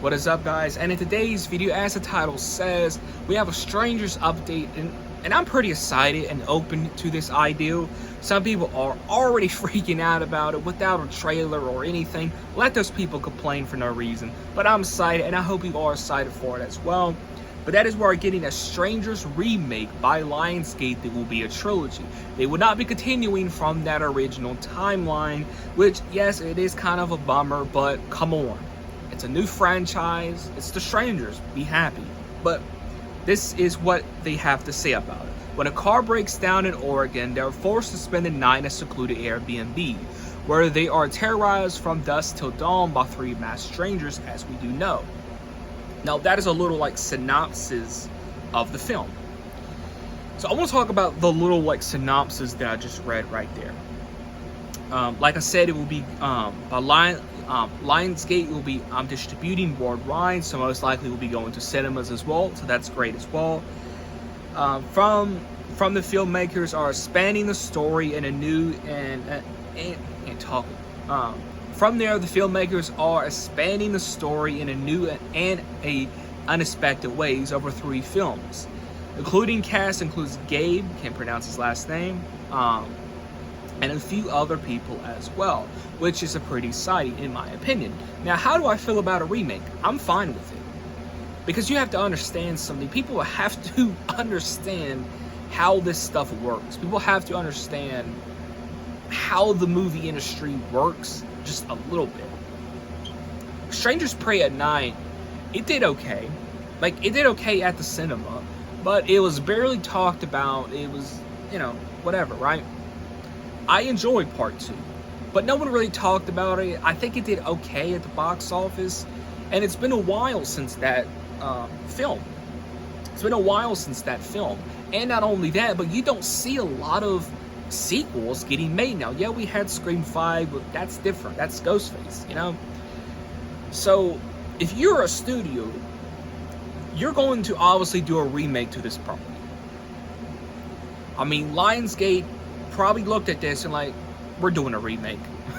What is up, guys? And in today's video, as the title says, we have a Strangers update, and I'm pretty excited and open to this idea. Some people are already freaking out about it without a trailer or anything. Let those people complain for no reason. But I'm excited, and I hope you are excited for it as well. But that is where we're getting a Strangers remake by Lionsgate that will be a trilogy. They will not be continuing from that original timeline, which, yes, it is kind of a bummer, but come on. It's a new franchise. It's The Strangers. Be happy. But this is what they have to say about it. When a car breaks down in Oregon, they are forced to spend the night in a secluded Airbnb, where they are terrorized from dusk till dawn by three masked strangers, as we do know. Now, that is a little like synopsis of the film. So I want to talk about the little like synopsis that I just read right there. Like I said, it will be by Lionsgate will be distributing worldwide, so most likely will be going to cinemas as well. So that's great as well. From the filmmakers are expanding the story in a new From there, the filmmakers are expanding the story in a new and unexpected ways over 3 films. Including cast includes Gabe, can't pronounce his last name, and a few other people as well, which is a pretty exciting in my opinion. Now, how do I feel about a remake? I'm fine with it. Because you have to understand something. People have to understand how this stuff works. People have to understand how the movie industry works just a little bit. Strangers Prey at Night, it did okay. Like, it did okay at the cinema, but it was barely talked about. It was, whatever, right? I enjoyed part 2, but no one really talked about it. I think it did okay at the box office, and it's been a while since that film. It's been a while since that film. And not only that, but you don't see a lot of sequels getting made now. Yeah, we had Scream 5, but that's different. That's Ghostface, So, if you're a studio, you're going to obviously do a remake to this property. I mean, Lionsgate probably looked at this and like, we're doing a remake.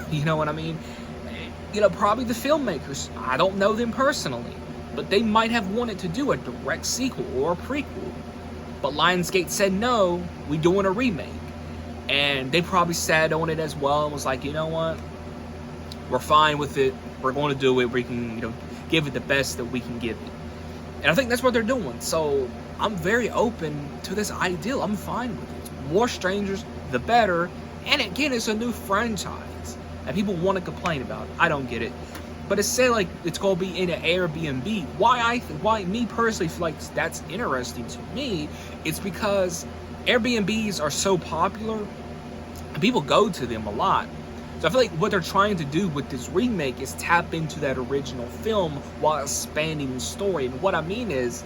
You know what I mean? Probably the filmmakers. I don't know them personally, but they might have wanted to do a direct sequel or a prequel. But Lionsgate said, no, we're doing a remake. And they probably sat on it as well and was like, you know what? We're fine with it. We're going to do it. We can, give it the best that we can give it. And I think that's what they're doing. So I'm very open to this ideal. I'm fine with it. More Strangers, the better. And again, it's a new franchise. And people want to complain about it. I don't get it. But it said like it's going to be in an Airbnb. Why me personally feel like that's interesting to me, it's because Airbnbs are so popular and people go to them a lot. So I feel like what they're trying to do with this remake is tap into that original film while expanding the story. And what I mean is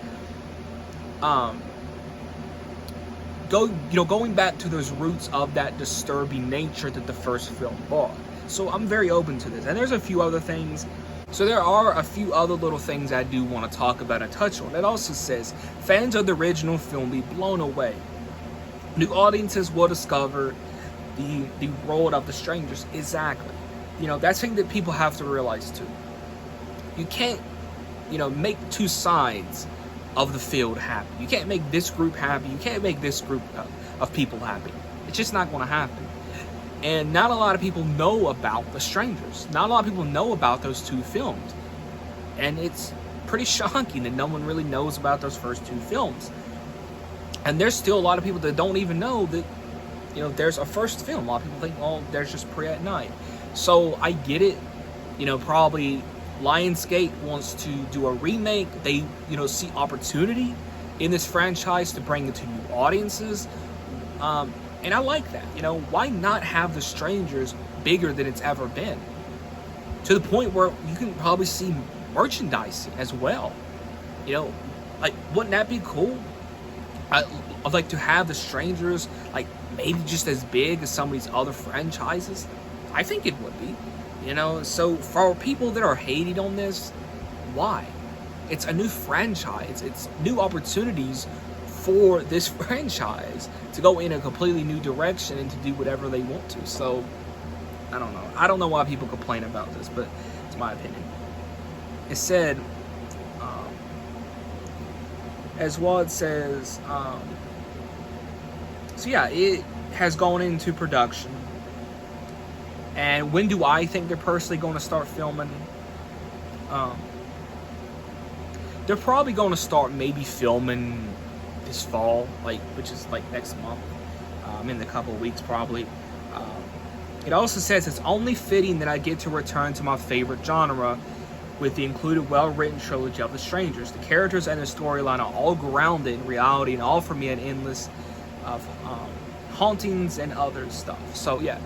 going back to those roots of that disturbing nature that the first film brought. So I'm very open to this. And there's a few other things. So there are a few other little things I do want to talk about and touch on. It also says, fans of the original film be blown away. New audiences will discover the world of The Strangers. Exactly. That's something that people have to realize too. You can't, make two sides of the field happy. You can't make this group happy. You can't make this group of people happy. It's just not going to happen. And not a lot of people know about The Strangers. Not a lot of people know about those 2 films. And it's pretty shocking that no one really knows about those first 2 films. And there's still a lot of people that don't even know that, there's a first film. A lot of people think, oh, there's just Prey at Night. So I get it. Probably Lionsgate wants to do a remake. They, see opportunity in this franchise to bring it to new audiences. And I like that. Why not have The Strangers bigger than it's ever been? To the point where you can probably see merchandising as well. Like, wouldn't that be cool? I'd like to have The Strangers, like, maybe just as big as some of these other franchises. I think it would be. So for people that are hating on this, why? It's a new franchise. It's new opportunities for this franchise to go in a completely new direction and to do whatever they want to. So I don't know why people complain about this, but it's my opinion. It said as well. It says, so yeah, it has gone into production. And when do I think they're personally going to start filming? They're probably going to start maybe filming this fall, which is like next month, in a couple of weeks probably. It also says it's only fitting that I get to return to my favorite genre with the included well-written trilogy of The Strangers. The characters and the storyline are all grounded in reality and offer me an endless of hauntings and other stuff. So yeah,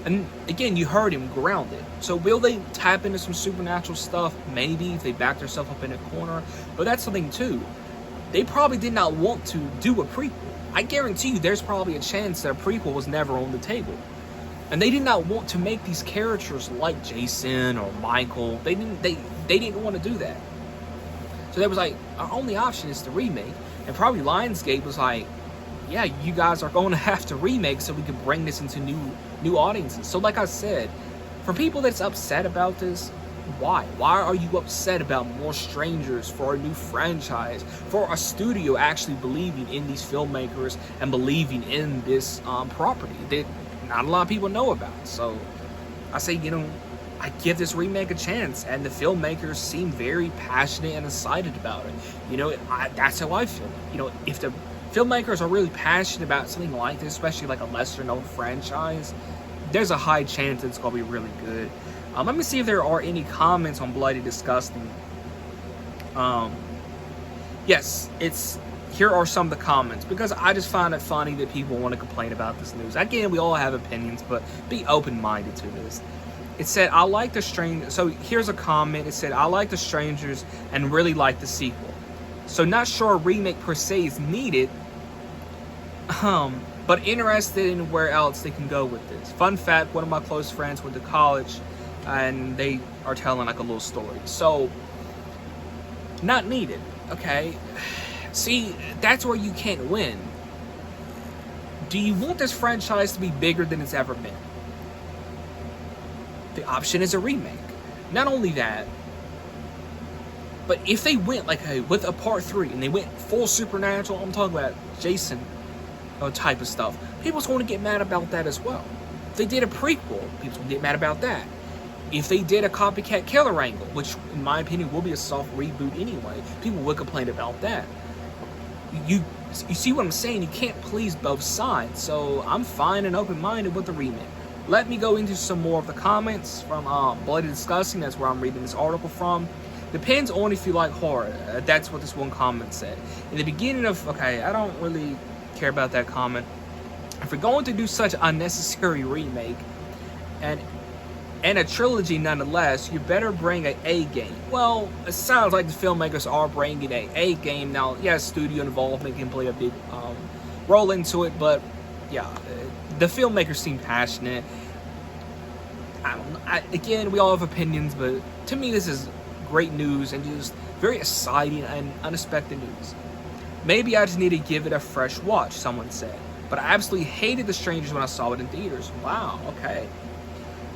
and again, you heard him, grounded. So will they tap into some supernatural stuff? Maybe, if they back themselves up in a corner. But that's something too. They probably did not want to do a prequel. I guarantee you there's probably a chance that a prequel was never on the table. And they did not want to make these characters like Jason or Michael. They didn't want to do that. So they was like, our only option is to remake. And probably Lionsgate was like, yeah, you guys are going to have to remake so we can bring this into new audiences. So like I said, for people that's upset about this, why? Why are you upset about more Strangers, for a new franchise, for a studio actually believing in these filmmakers and believing in this property that not a lot of people know about? So I say, I give this remake a chance, and the filmmakers seem very passionate and excited about it. That's how I feel. If the filmmakers are really passionate about something like this, especially like a lesser known franchise, there's a high chance it's going to be really good. Let me see if there are any comments on Bloody Disgusting. Yes, here are some of the comments, because I just find it funny that people want to complain about this news. Again, we all have opinions, but be open-minded to this. It said, I like The Strangers. So here's a comment. It said, I like The Strangers and really like the sequel. So not sure a remake per se is needed, but interested in where else they can go with this. Fun fact, one of my close friends went to college, and they are telling like a little story. So, not needed, okay? See, that's where you can't win. Do you want this franchise to be bigger than it's ever been? The option is a remake. Not only that, but if they went with a part 3 and they went full supernatural, I'm talking about Jason type of stuff, people's going to get mad about that as well. If they did a prequel, people's going to get mad about that. If they did a copycat killer angle, which in my opinion will be a soft reboot anyway, people would complain about that. You see what I'm saying? You can't please both sides. So I'm fine and open-minded with the remake. Let me go into some more of the comments from Bloody Disgusting. That's where I'm reading this article from. Depends on if you like horror. That's what this one comment said. In the beginning of, I don't really care about that comment. If we're going to do such unnecessary remake and a trilogy nonetheless, you better bring an A game. Well, it sounds like the filmmakers are bringing an A game. Now, yes, studio involvement can play a big role into it, but yeah, the filmmakers seem passionate. I don't know. Again, we all have opinions, but to me this is great news and just very exciting and unexpected news. Maybe I just need to give it a fresh watch, someone said. But I absolutely hated The Strangers when I saw it in theaters. Wow, okay.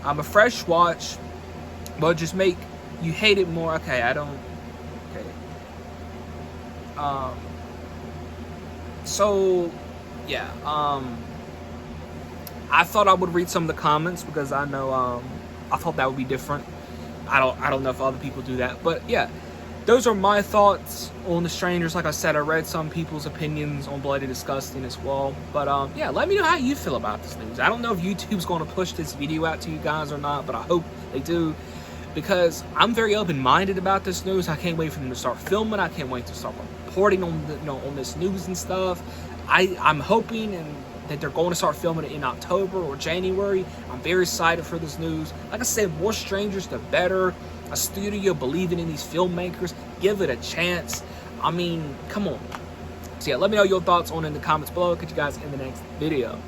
A fresh watch, but just make you hate it more. Okay, I don't. Okay. So, yeah. I thought I would read some of the comments because I know. I thought that would be different. I don't know if other people do that, but yeah. Those are my thoughts on The Strangers. Like I said, I read some people's opinions on Bloody Disgusting as well. But yeah, let me know how you feel about this news. I don't know if YouTube's going to push this video out to you guys or not, but I hope they do, because I'm very open-minded about this news. I can't wait for them to start filming. I can't wait to start reporting on on this news and stuff. I'm hoping that they're going to start filming it in October or January. I'm very excited for this news. Like I said, more Strangers, the better. A studio believing in these filmmakers, give it a chance. I mean, come on. So yeah, let me know your thoughts in the comments below. Catch you guys in the next video.